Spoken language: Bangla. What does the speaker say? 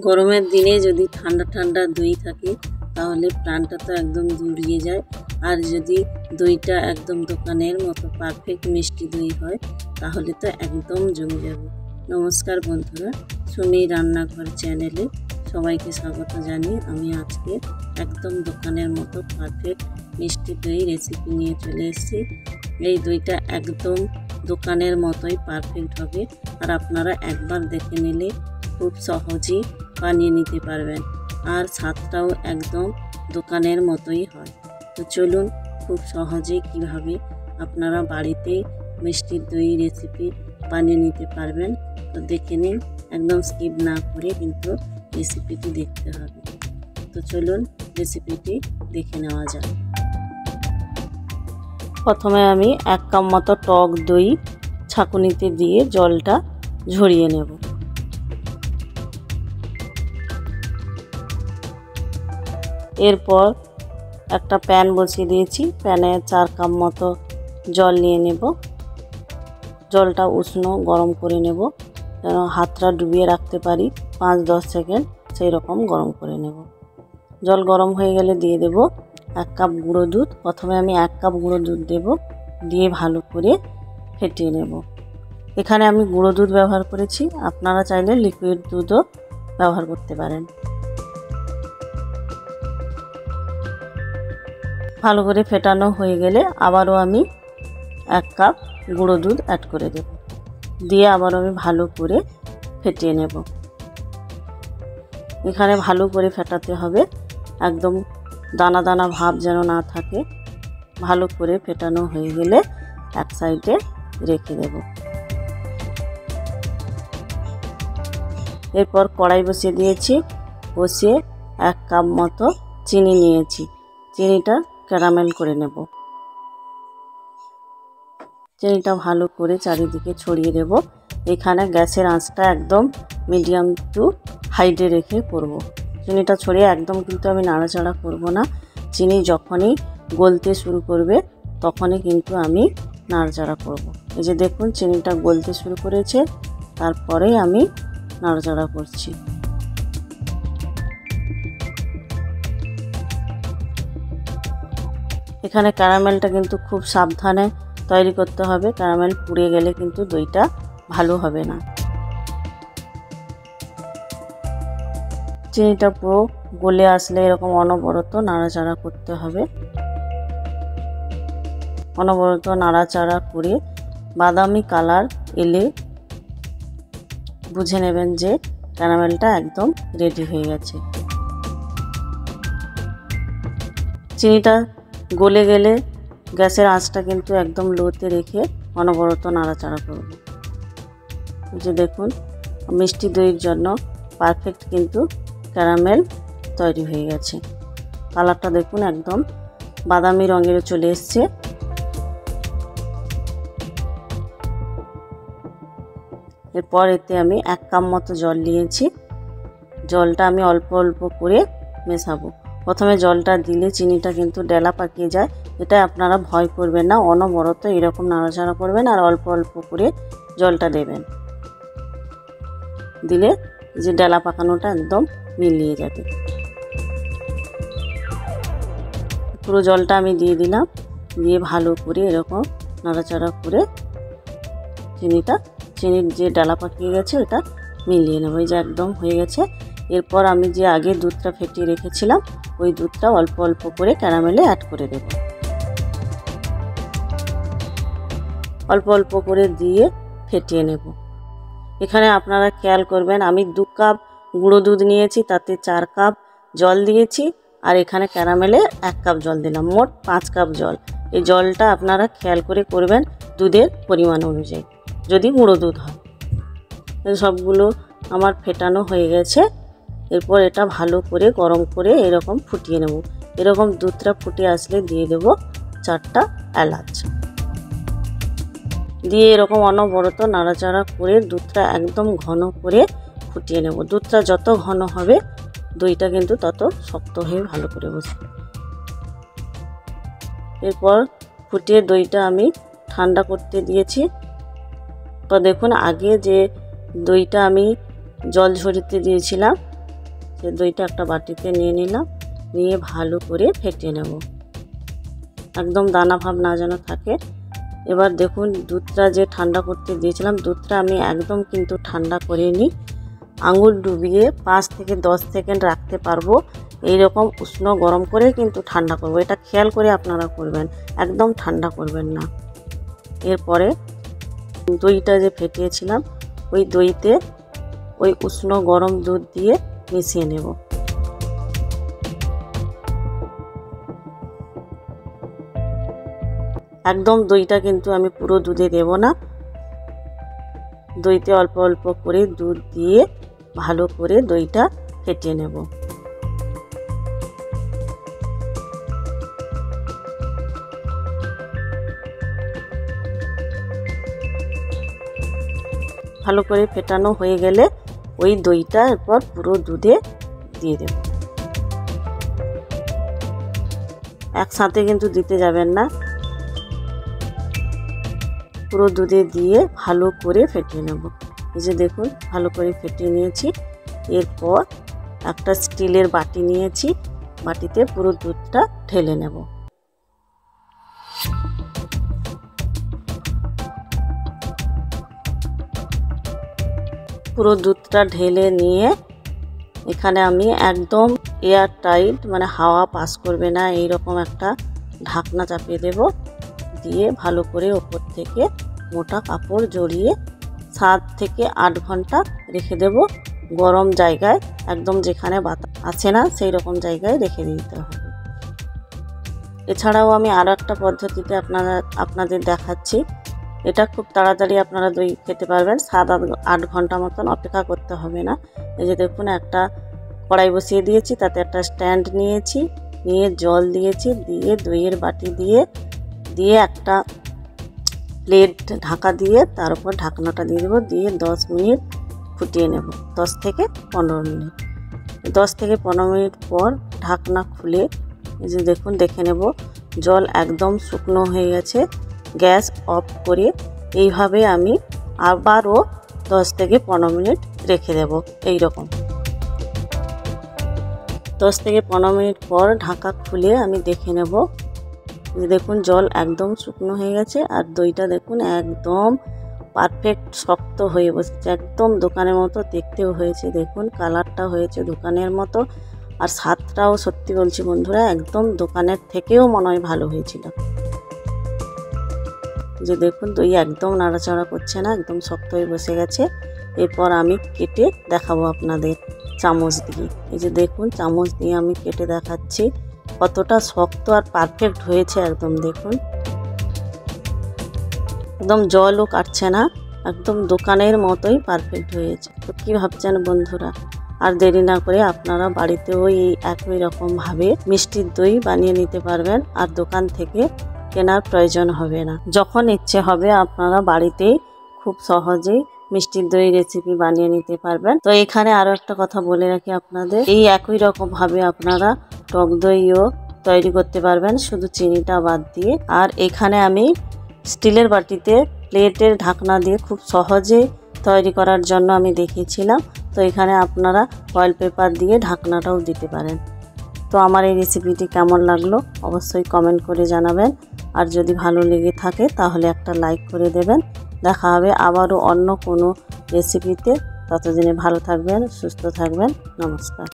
গরমের দিনে যদি ঠান্ডা ঠান্ডা দই থাকে তাহলে প্রাণটা তো একদম জুড়িয়ে যায়। আর যদি দইটা একদম দোকানের মতো পারফেক্ট মিষ্টি দই হয় তাহলে তো একদম জমে যাবে। নমস্কার বন্ধুরা, সুমি রান্নাঘর চ্যানেলে সবাইকে স্বাগত জানিয়ে আমি আজকে একদম দোকানের মতো পারফেক্ট মিষ্টি দই রেসিপি নিয়ে চলে এসেছি। এই দইটা একদম দোকানের মতোই পারফেক্ট হবে, আর আপনারা একবার দেখে নিলে খুব সহজেই বানিয়ে নিতে পারবেন, আর স্বাদটাও একদম দোকানের মতোই হয়। তো চলুন খুব সহজেই কিভাবে আপনারা বাড়িতে মিষ্টি দই রেসিপি বানিয়ে নিতে পারবেন তো দেখে নিন। একদম স্কিপ না করে কিন্তু রেসিপিটি দেখতে হবে। তো চলুন রেসিপিটি দেখে নেওয়া যাক। প্রথমে আমি 1 কাপ মতো টক দই ছাঁকুনিতে দিয়ে জলটা ঝরিয়ে নেব। এরপর একটা প্যান বসিয়ে দিয়েছি, প্যানে 4 কাপ মতো জল নিয়ে নেব। জলটা উষ্ণ গরম করে নেব, যেন হাতটা ডুবিয়ে রাখতে পারি 5-10 সেকেন্ড, সেই রকম গরম করে নেব। জল গরম হয়ে গেলে দিয়ে দেব 1 কাপ গুঁড়ো দুধ। প্রথমে আমি 1 কাপ গুঁড়ো দুধ দেব, দিয়ে ভালো করে ফেটিয়ে নেব। এখানে আমি গুঁড়ো দুধ ব্যবহার করেছি, আপনারা চাইলে লিকুইড দুধও ব্যবহার করতে পারেন। ভালো করে ফেটানো হয়ে গেলে আবারও আমি 1 কাপ গুঁড়ো দুধ অ্যাড করে দেব, দিয়ে আবার আমি ভালো করে ফেটিয়ে নেব। এখানে ভালো করে ফেটাতে হবে, একদম দানা দানা ভাব যেন না থাকে। ভালো করে ফেটানো হয়ে গেলে এক সাইডে রেখে দেব। এরপর কড়াই বসিয়ে দিয়েছি, বসিয়ে 1 কাপ মতো চিনি নিয়েছি। চিনিটা ক্যারামেল করে নেব। চিনিটা ভালো করে চারিদিকে ছড়িয়ে দেব। এখানে গ্যাসের আঁচটা একদম মিডিয়াম টু হাইতে রেখে করব। চিনিটা ছড়িয়ে একদম কিন্তু আমি নাড়াচাড়া করব না। চিনি যখনই গলতে শুরু করবে তখনই কিন্তু আমি নাড়াচাড়া করব। এই যে দেখুন চিনিটা গলতে শুরু করেছে, তারপরেই আমি নাড়াচাড়া করছি। এখানে ক্যারামেলটা কিন্তু খুব সাবধানে তৈরি করতে হবে, ক্যারামেল পুড়ে গেলে কিন্তু দইটা ভালো হবে না। চিনিটা পুরো গলে আসলে এরকম অনবরত নাড়াচাড়া করতে হবে। অনবরত নাড়াচাড়া করে বাদামি কালার এলে বুঝে নেবেন যে ক্যারামেলটা একদম রেডি হয়ে গেছে। চিনিটা গলে গেলে গ্যাসের আঁচটা কিন্তু একদম লোতে রেখে অনবরত নাড়াচাড়া করব। যে দেখুন মিষ্টি দইয়ের জন্য পারফেক্ট কিন্তু ক্যারামেল তৈরি হয়ে গেছে। কালারটা দেখুন একদম বাদামি রঙের চলে এসছে। এরপর এতে আমি 1 কাপ মতো জল নিয়েছি। জলটা আমি অল্প অল্প করে মেশাবো। প্রথমে জলটা দিলে চিনিটা কিন্তু ডেলা পাকিয়ে যায়, এটা আপনারা ভয় করবেন না। অনবরত এরকম নাড়াচাড়া করবেন আর অল্প অল্প করে জলটা দেবেন, দিলে যে ডেলা পাকানোটা একদম মিলিয়ে যাবে। পুরো জলটা আমি দিয়ে দিলাম, দিয়ে ভালো করে এরকম নাড়াচাড়া করে চিনির যে ডালা পাকিয়ে গেছে এটা মিলিয়ে নেব। এই যে একদম হয়ে গেছে। এরপর আমি যে আগে দুধটা ফেটিয়ে রেখেছিলাম ওই দুধটা অল্প অল্প করে ক্যারামেলে অ্যাড করে দেব। অল্প অল্প করে দিয়ে ফেটিয়ে নেব। এখানে আপনারা খেয়াল করবেন আমি 2 কাপ গুঁড়ো দুধ নিয়েছি, তাতে 4 কাপ জল দিয়েছি, আর এখানে ক্যারামেলে 1 কাপ জল দিলাম, মোট 5 কাপ জল। এই জলটা আপনারা খেয়াল করে করবেন দুধের পরিমাণ অনুযায়ী, যদি গুঁড়ো দুধ হয়। সবগুলো আমার ফেটানো হয়ে গেছে। এরপর এটা ভালো করে গরম করে এরকম ফুটিয়ে নেব। এরকম দুধটা ফুটে আসলে দিয়ে দেব 4টা এলাচ, দিয়ে এরকম অনবরত নাড়াচাড়া করে দুধটা একদম ঘন করে ফুটিয়ে নেব। দুধটা যত ঘন হবে দইটা কিন্তু তত শক্ত হয়ে ভালো করে বসবে। এরপর ফুটিয়ে দইটা আমি ঠান্ডা করতে দিয়েছি। তো দেখুন আগে যে দইটা আমি জল ঝরিতে দিয়েছিলাম সেই দইটা একটা বাটিতে নিয়ে নিলাম, নিয়ে ভালো করে ফেটিয়ে নেব, একদম দানা ভাব না যেন থাকে। এবার দেখুন দুধটা যে ঠান্ডা করতে দিয়েছিলাম, দুধটা আমি একদম কিন্তু ঠান্ডা করিনি, আঙুল ডুবিয়ে 5 থেকে 10 সেকেন্ড রাখতে পারবো, এইরকম উষ্ণ গরম করে কিন্তু ঠান্ডা করব। এটা খেয়াল করে আপনারা করবেন, একদম ঠান্ডা করবেন না। এরপরে দইটা যে ফেটিয়েছিলাম ওই দইতে ওই উষ্ণ গরম দুধ দিয়ে মিশিয়ে নেব। একদম দইটা কিন্তু আমি পুরো দুধে দেব না, দইতে অল্প অল্প করে দুধ দিয়ে ভালো করে দইটা ফেটিয়ে নেব। ভালো করে ফেটানো হয়ে গেলে ওই দইটা এরপর পুরো দুধে দিয়ে দেব। একসাথে কিন্তু দিতে যাবেন না, পুরো দুধে দিয়ে ভালো করে ফেটিয়ে নেব। এই যে দেখুন ভালো করে ফেটিয়ে নিয়েছি। এরপর একটা স্টিলের বাটি নিয়েছি, বাটিতে পুরো দুধটা ঢেলে নেব। পুরো দুধটা ঢেলে নিয়ে এখানে আমি একদম এয়ার টাইট, মানে হাওয়া পাস করবে না এইরকম একটা ঢাকনা চাপিয়ে দেব, দিয়ে ভালো করে ওপর থেকে মোটা কাপড় জড়িয়ে 7 থেকে 8 ঘন্টা রেখে দেব গরম জায়গায়, একদম যেখানে বাতাস আসে না সেই রকম জায়গায় রেখে দিতে হবে। এছাড়াও আমি আরও একটা পদ্ধতিতে আপনাদের দেখাচ্ছি, এটা খুব তাড়াতাড়ি আপনারা দই খেতে পারবেন, 7-8 ঘন্টা মতন অপেক্ষা করতে হবে না। এই যে দেখুন একটা কড়াই বসিয়ে দিয়েছি, তাতে একটা স্ট্যান্ড নিয়েছি, নিয়ে জল দিয়েছি, দিয়ে দইয়ের বাটি দিয়ে একটা প্লেট ঢাকা দিয়ে তার উপর ঢাকনাটা দিয়ে দেবো, দিয়ে 10 মিনিট ফুটিয়ে নেব, 10 থেকে 15 মিনিট। 10 থেকে 15 মিনিট পর ঢাকনা খুলে এই যে দেখুন দেখে নেব জল একদম শুকনো হয়ে গেছে। গ্যাস অফ করে এইভাবে আমি আবারও 10 থেকে 15 মিনিট রেখে দেব। এই রকম 10 থেকে 15 মিনিট পর ঢাকা খুলে আমি দেখে নেব, দেখুন জল একদম শুকনো হয়ে গেছে, আর দইটা দেখুন একদম পারফেক্ট শক্ত হয়ে বসেছে, একদম দোকানের মতো দেখতেও হয়েছে। দেখুন কালারটা হয়েছে দোকানের মতো, আর স্বাদটাও সত্যি বলছি বন্ধুরা একদম দোকানের থেকেও মনে হয় ভালো হয়েছিল। যে দেখুন দই একদম নাড়াচাড়া করছে না, একদম শক্ত হয়ে বসে গেছে। এরপর আমি কেটে দেখাবো আপনাদের চামচ দিয়ে। এই যে দেখুন চামচ দিয়ে আমি কেটে দেখাচ্ছি কতটা শক্ত আর পারফেক্ট হয়েছে। একদম দেখুন একদম জলও কাটছে না, একদম দোকানের মতোই পারফেক্ট হয়েছে। তো কী ভাবছেন বন্ধুরা, আর দেরি না করে আপনারা বাড়িতেও এই একই রকমভাবে মিষ্টির দই বানিয়ে নিতে পারবেন, আর দোকান থেকে কেনার প্রয়োজন হবে না। যখন ইচ্ছে হবে আপনারা বাড়িতেই খুব সহজেই মিষ্টির দই রেসিপি বানিয়ে নিতে পারবেন। তো এখানে আরও একটা কথা বলে রাখি আপনাদের, এই একই রকম ভাবে আপনারা টক দইও তৈরি করতে পারবেন, শুধু চিনিটা বাদ দিয়ে। আর এখানে আমি স্টিলের বাটিতে প্লেটের ঢাকনা দিয়ে খুব সহজে তৈরি করার জন্য আমি দেখিয়েছিলাম। তো এখানে আপনারা ফয়েল পেপার দিয়ে ঢাকনাটাও দিতে পারেন। তো আমার এই রেসিপিটি কেমন লাগলো অবশ্যই কমেন্ট করে জানাবেন, আর যদি ভালো লেগে থাকে তাহলে একটা লাইক করে দেবেন। দেখা হবে আবারও অন্য কোনো রেসিপিতে, ততদিনে ভালো থাকবেন, সুস্থ থাকবেন। নমস্কার।